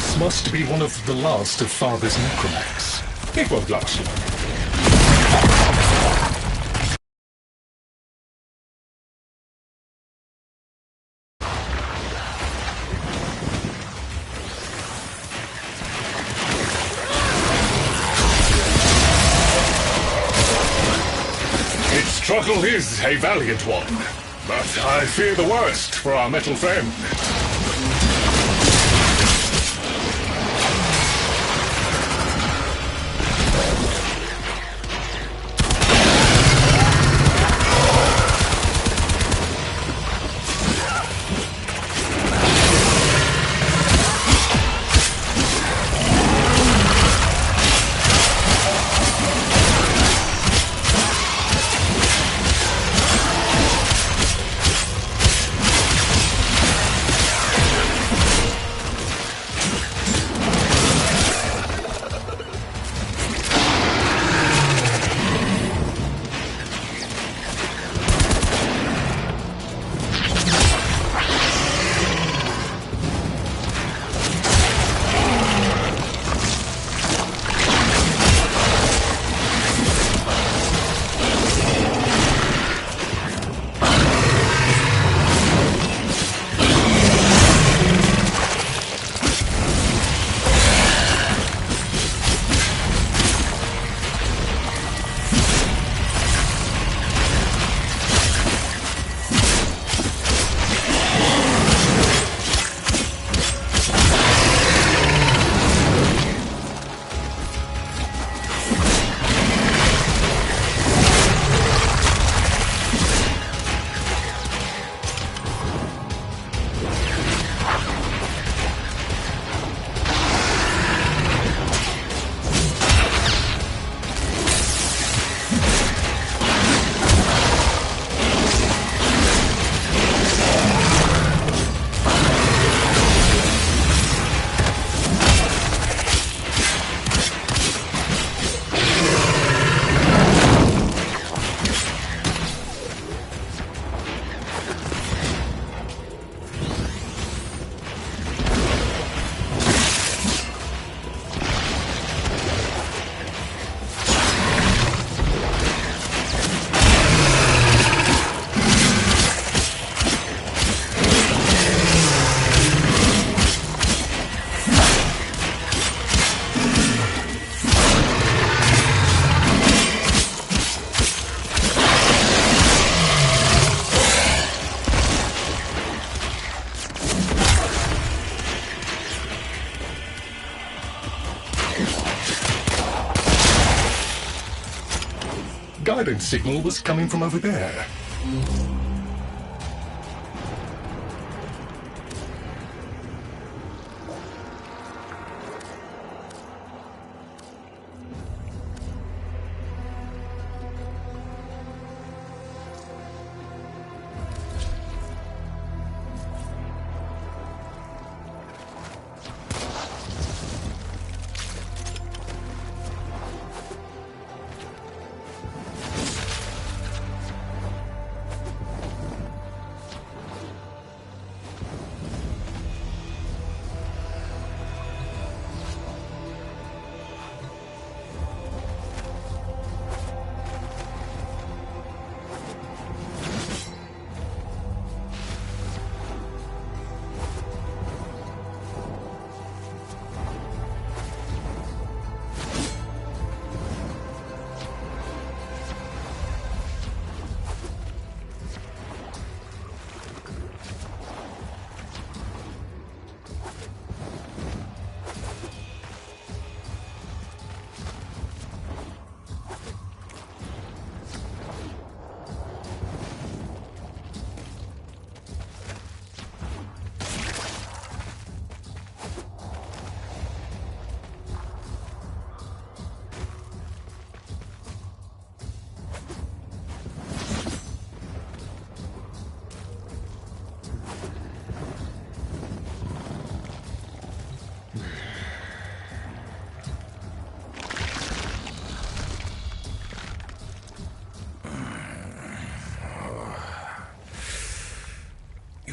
This must be one of the last of Father's necromax. It won't last long. Its struggle is a valiant one, but I fear the worst for our metal friend. Guidance signal was coming from over there.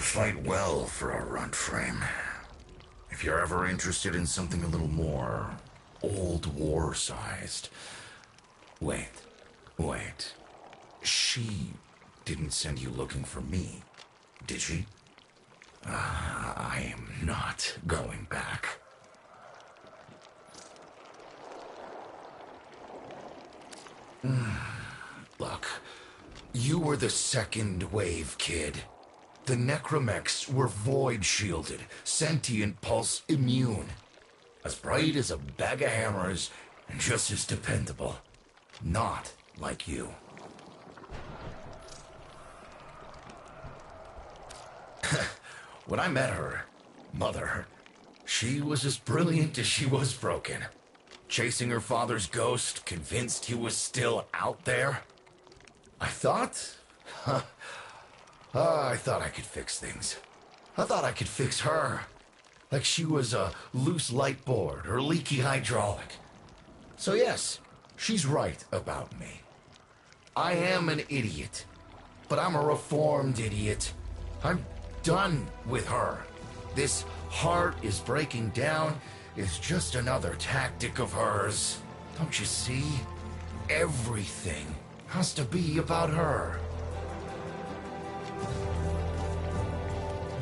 Fight well for a runt frame. If you're ever interested in something a little more old war-sized. Wait. She didn't send you looking for me, did she? I am not going back. Look, you were the second wave, kid. The necromechs were void-shielded, sentient pulse immune. As bright as a bag of hammers, and just as dependable. Not like you. When I met her, Mother, she was as brilliant as she was broken. Chasing her father's ghost, convinced he was still out there. I thought I could fix things. I thought I could fix her. Like she was a loose light board or leaky hydraulic. So yes, she's right about me. I am an idiot, but I'm a reformed idiot. I'm done with her. This heart is breaking down is just another tactic of hers. Don't you see? Everything has to be about her.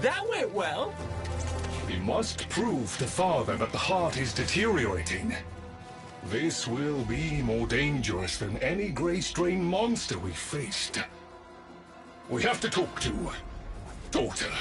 That went well. We must prove to Father that the heart is deteriorating. This will be more dangerous than any Grey Strain monster we've faced. We have to talk to Daughter.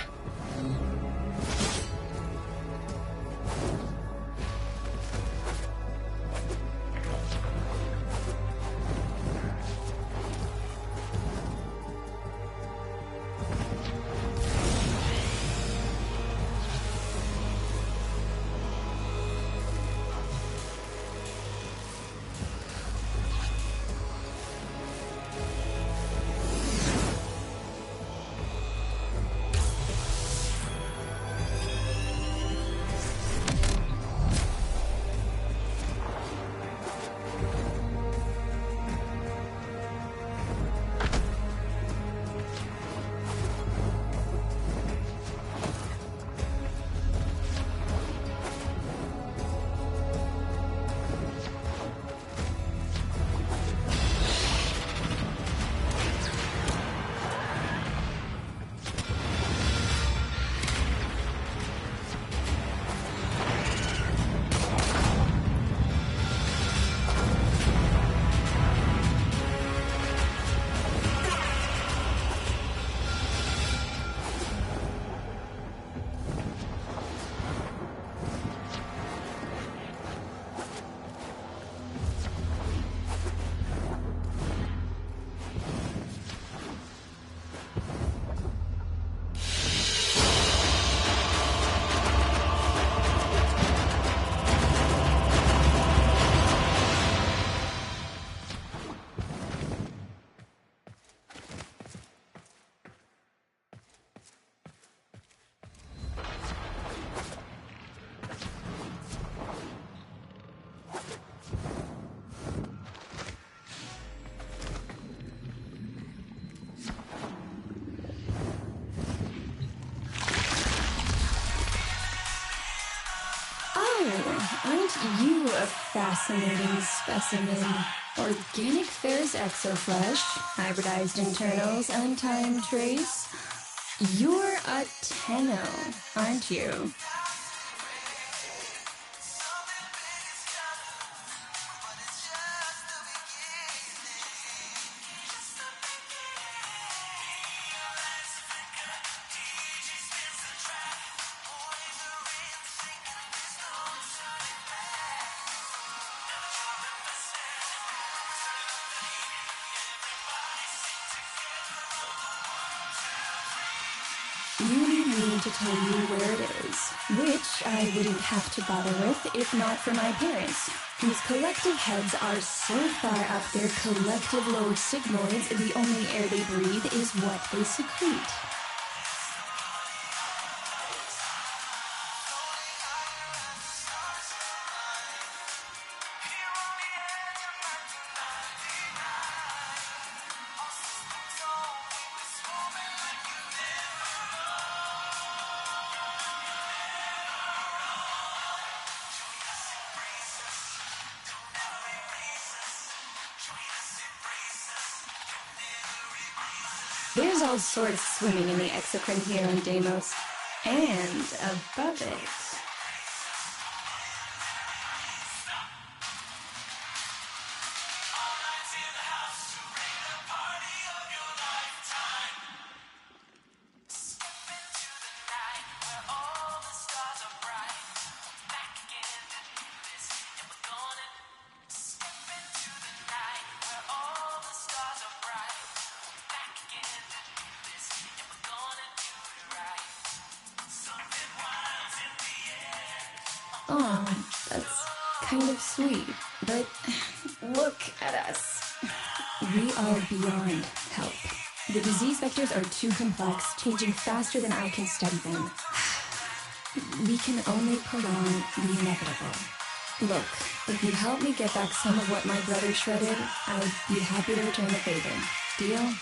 Aren't you a fascinating specimen? Organic ferrous exoflesh, hybridized internals, untimed trace. You're a Tenno, aren't you? You need me to tell you where it is, which I wouldn't have to bother with if not for my parents, whose collective heads are so far up their collective lower sigmoids the only air they breathe is what they secrete. There's all sorts swimming in the exocrine here on Deimos. And above it... Oh, that's kind of sweet, but look at us. We are beyond help. The disease vectors are too complex, changing faster than I can study them. We can only prolong the inevitable. Look, if you help me get back some of what my brother shredded, I'd be happy to return the favor. Deal?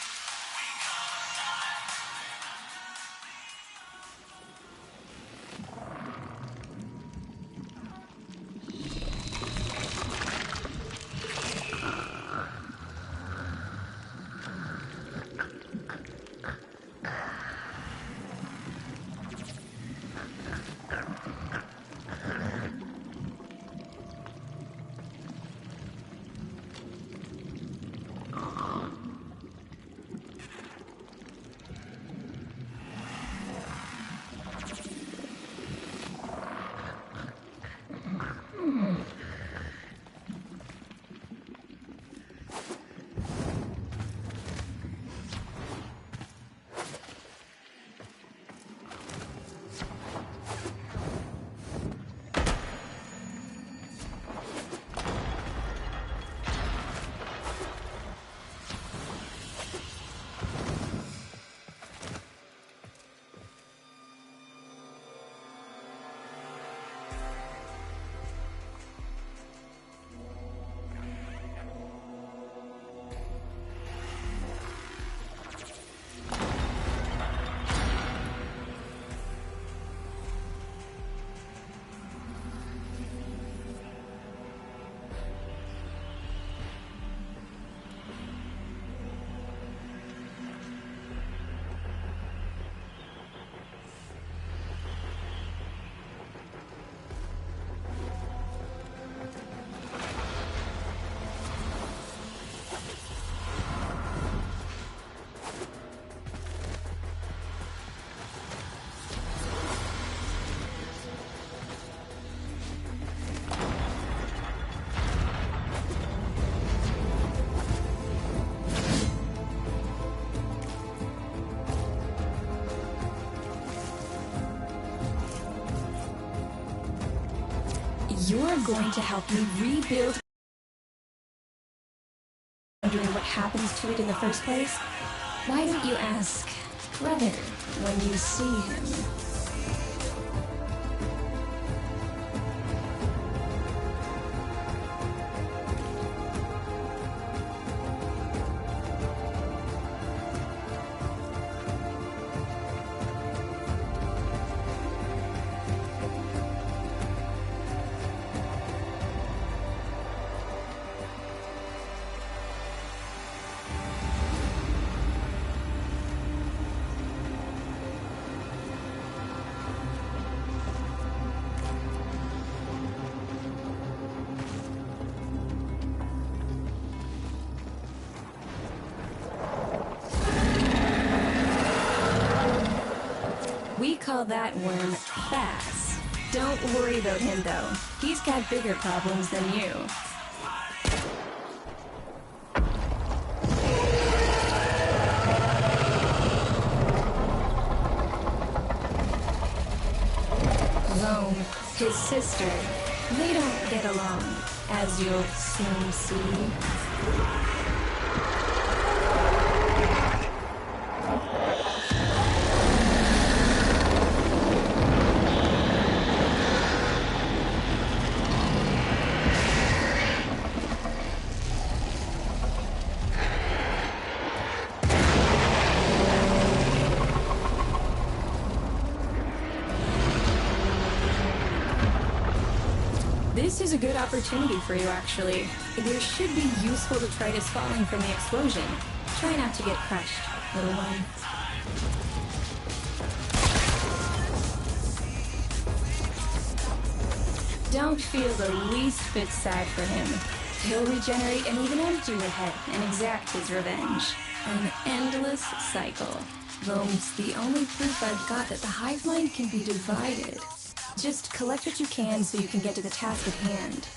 You're going to help me rebuild... Wondering what happens to it in the first place? Why don't you ask brother when you see him? We call that worm Bass. Don't worry about him, though. He's got bigger problems than you. Rome, his sister, they don't get along, as you'll soon see. This is a good opportunity for you, actually. There should be useful detritus falling from the explosion. Try not to get crushed. little one. Don't feel the least bit sad for him. He'll regenerate and even empty your head and exact his revenge. An endless cycle. Though it's the only proof I've got that the hive mind can be divided. Just collect what you can so you can get to the task at hand.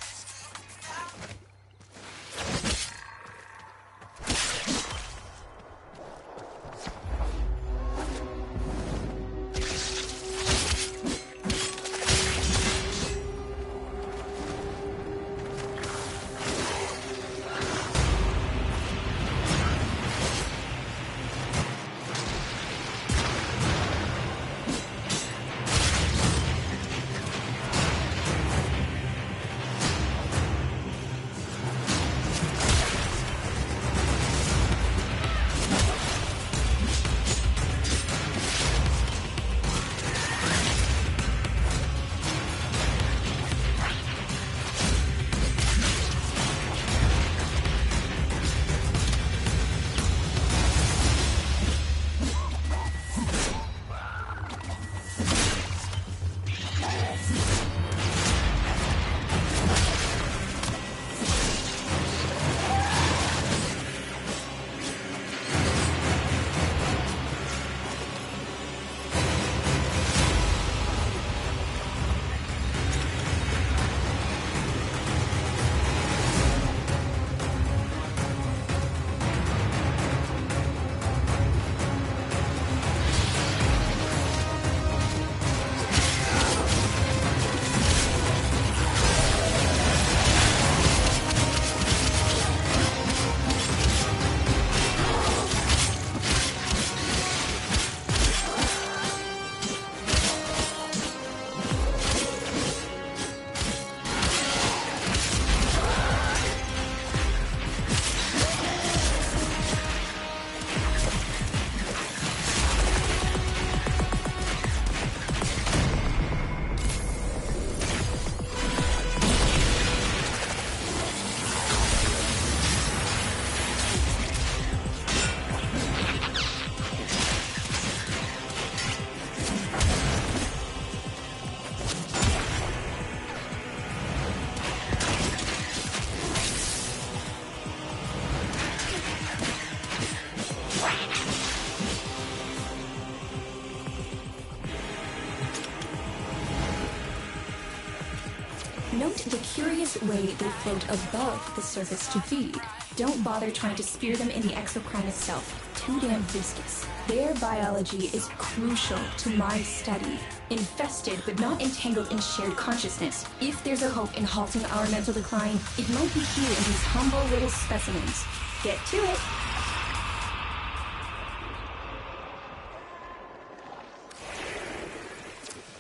Note the curious way they float above the surface to feed. Don't bother trying to spear them in the exocrine itself. Too damn viscous. Their biology is crucial to my study. Infested but not entangled in shared consciousness. If there's a hope in halting our mental decline, it might be here in these humble little specimens. Get to it!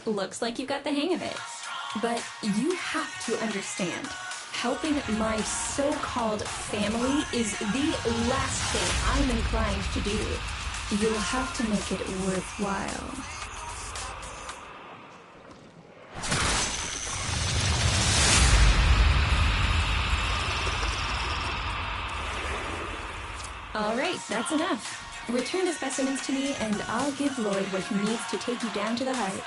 Looks like you got the hang of it. But you have to understand, helping my so-called family is the last thing I'm inclined to do. You'll have to make it worthwhile. Alright, that's enough. Return the specimens to me and I'll give Lloyd what he needs to take you down to the heart.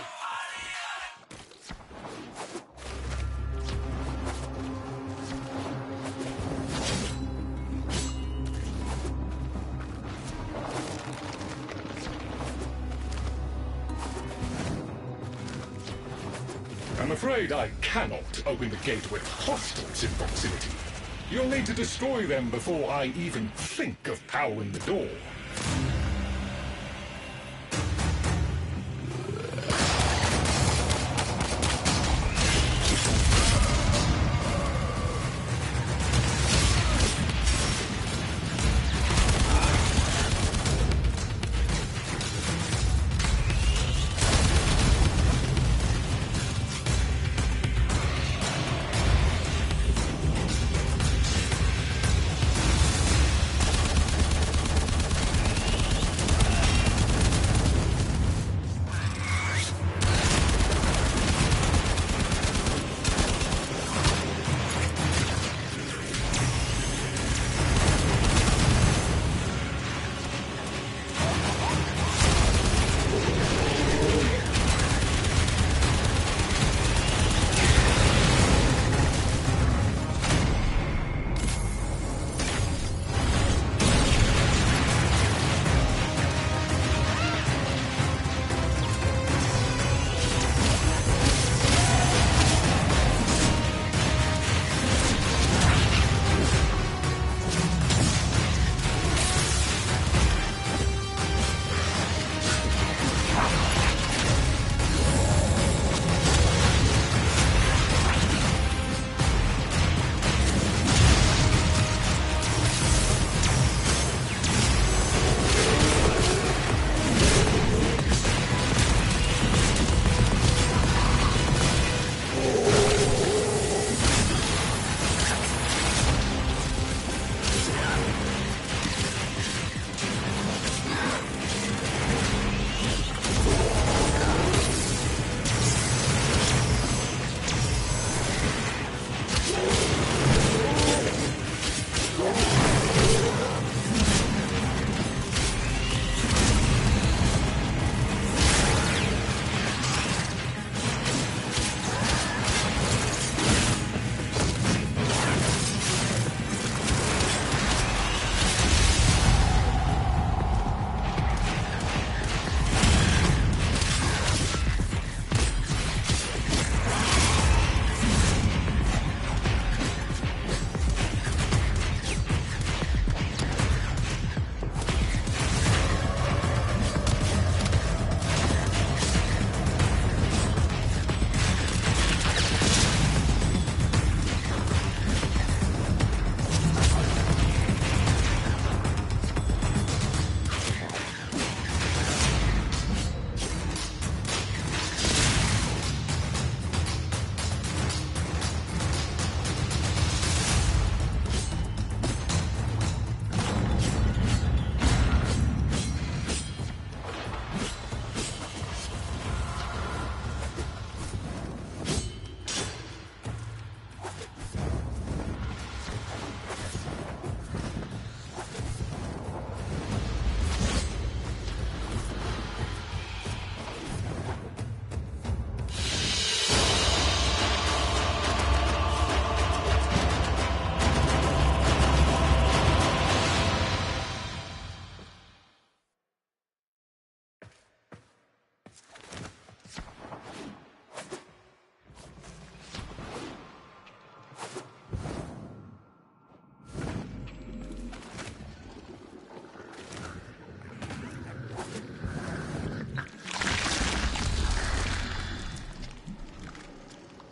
I'm afraid I cannot open the gate with hostiles in proximity. You'll need to destroy them before I even think of powering the door.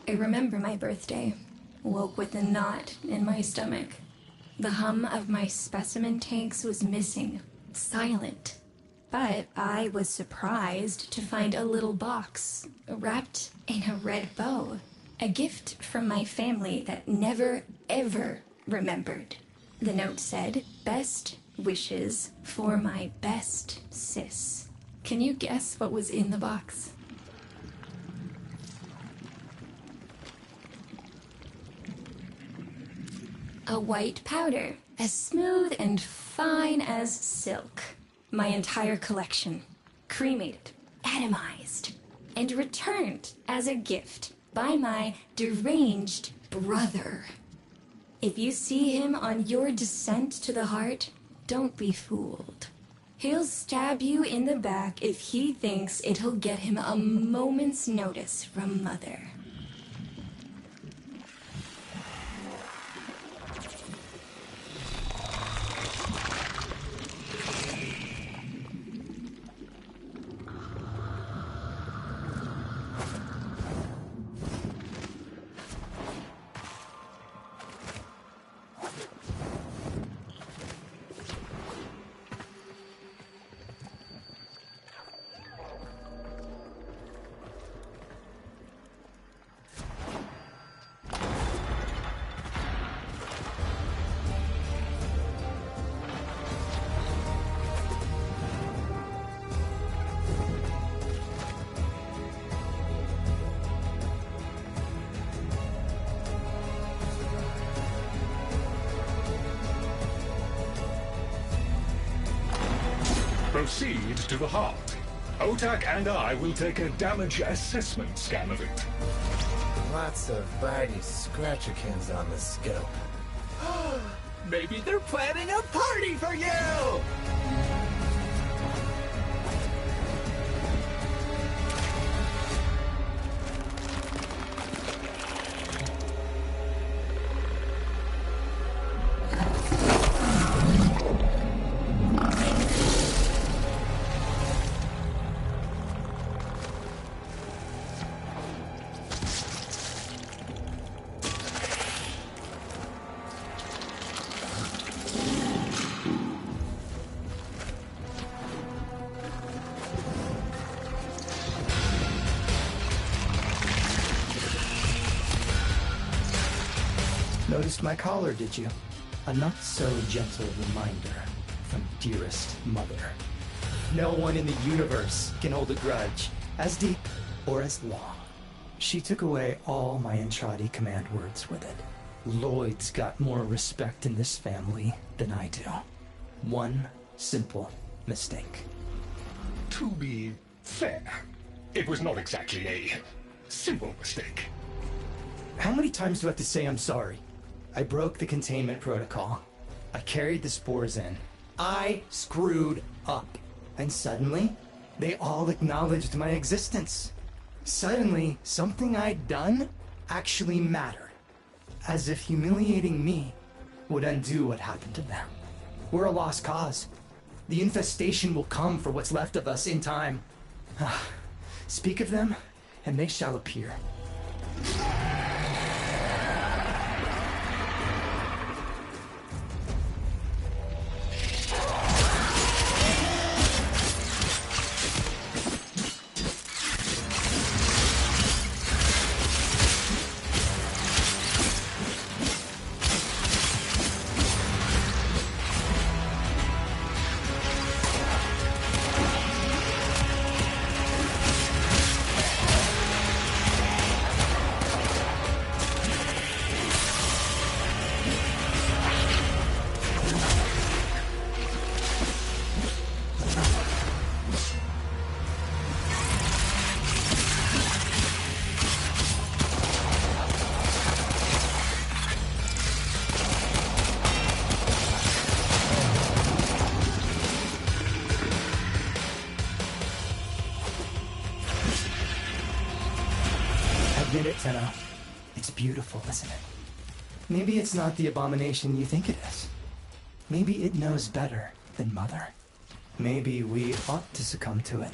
I remember my birthday. Woke with a knot in my stomach. The hum of my specimen tanks was missing. Silent. But I was surprised to find a little box wrapped in a red bow. A gift from my family that never, ever remembered. The note said, "Best wishes for my best sis." Can you guess what was in the box? A white powder, as smooth and fine as silk. My entire collection, cremated, atomized, and returned as a gift by my deranged brother. If you see him on your descent to the heart, don't be fooled. He'll stab you in the back if he thinks it'll get him a moment's notice from Mother. Proceed to the heart. Otak and I will take a damage assessment scan of it. Lots of bitey scratcherkins on the scope. Maybe they're planning a party for you! Noticed my collar, did you? A not-so-gentle reminder from dearest mother. No one in the universe can hold a grudge as deep or as long. She took away all my Entradi command words with it. Lloyd's got more respect in this family than I do. One simple mistake. To be fair, it was not exactly a simple mistake. How many times do I have to say I'm sorry? I broke the containment protocol. I carried the spores in. I screwed up. And suddenly, they all acknowledged my existence. Suddenly, something I'd done actually mattered. As if humiliating me would undo what happened to them. We're a lost cause. The infestation will come for what's left of us in time. Speak of them, and they shall appear. Admit it, Tenno. It's beautiful, isn't it? Maybe it's not the abomination you think it is. Maybe it knows better than Mother. Maybe we ought to succumb to it.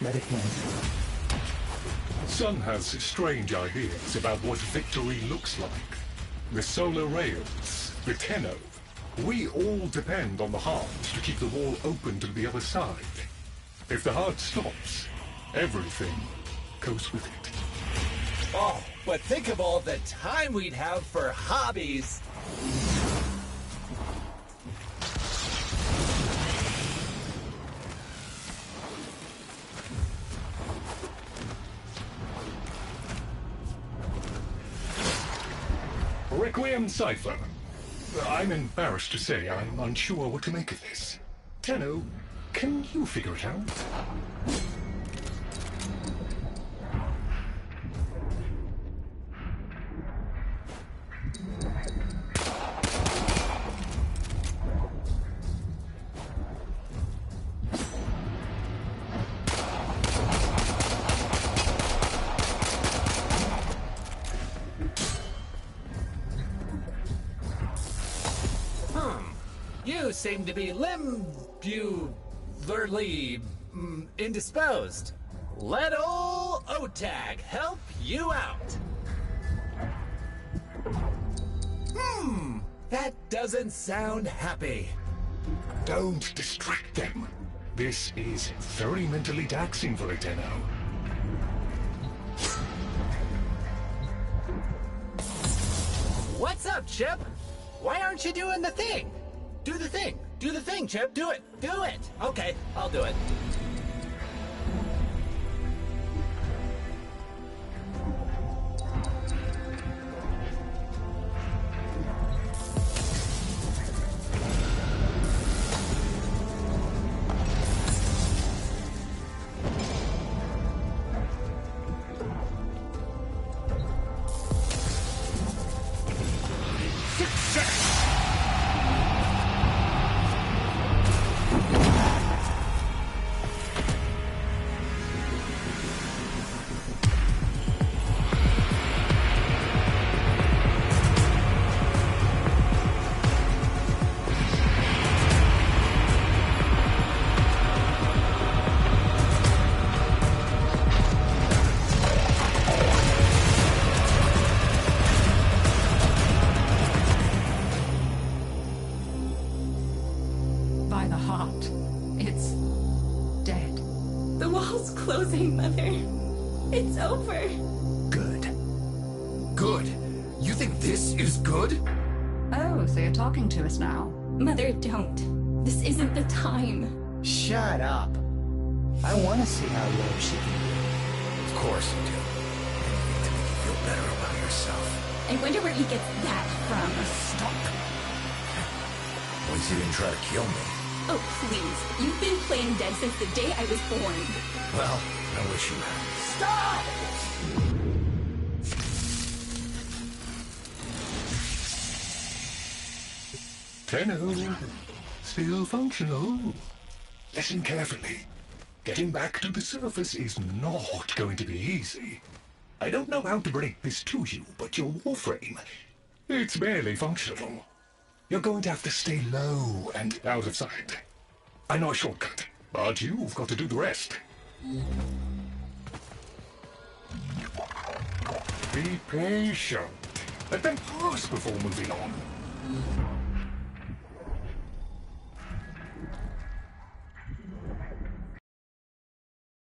Let it win. son has strange ideas about what victory looks like. The solar rails, the Tenno. We all depend on the heart to keep the wall open to the other side. If the heart stops, everything goes with it. Oh, but think of all the time we'd have for hobbies. Requiem Cipher. I'm embarrassed to say I'm unsure what to make of this. Tenno, can you figure it out? You seem to be indisposed. Let ol' OTAG help you out. That doesn't sound happy. Don't distract them. This is very mentally taxing for a Tenno. What's up, Chip? Why aren't you doing the thing? Do the thing. Do the thing, Chip. Do it. Do it. Okay, I'll do it. By the heart. It's dead. The wall's closing, Mother. It's over. Good. Good? You think this is good? Oh, so you're talking to us now. Mother, don't. This isn't the time. Shut up. I want to see how Yoshi can do. Of course you do. Anything to make you feel better about yourself. I wonder where he gets that from. Stop. At least you didn't try to kill me. Oh, please. You've been playing dead since the day I was born. Well, I wish you had. Stop! Tenno, still functional. Listen carefully. Getting back to the surface is not going to be easy. I don't know how to break this to you, but your warframe, it's barely functional. You're going to have to stay low and out of sight. I know a shortcut, but you've got to do the rest. Be patient. Let them pass before moving on.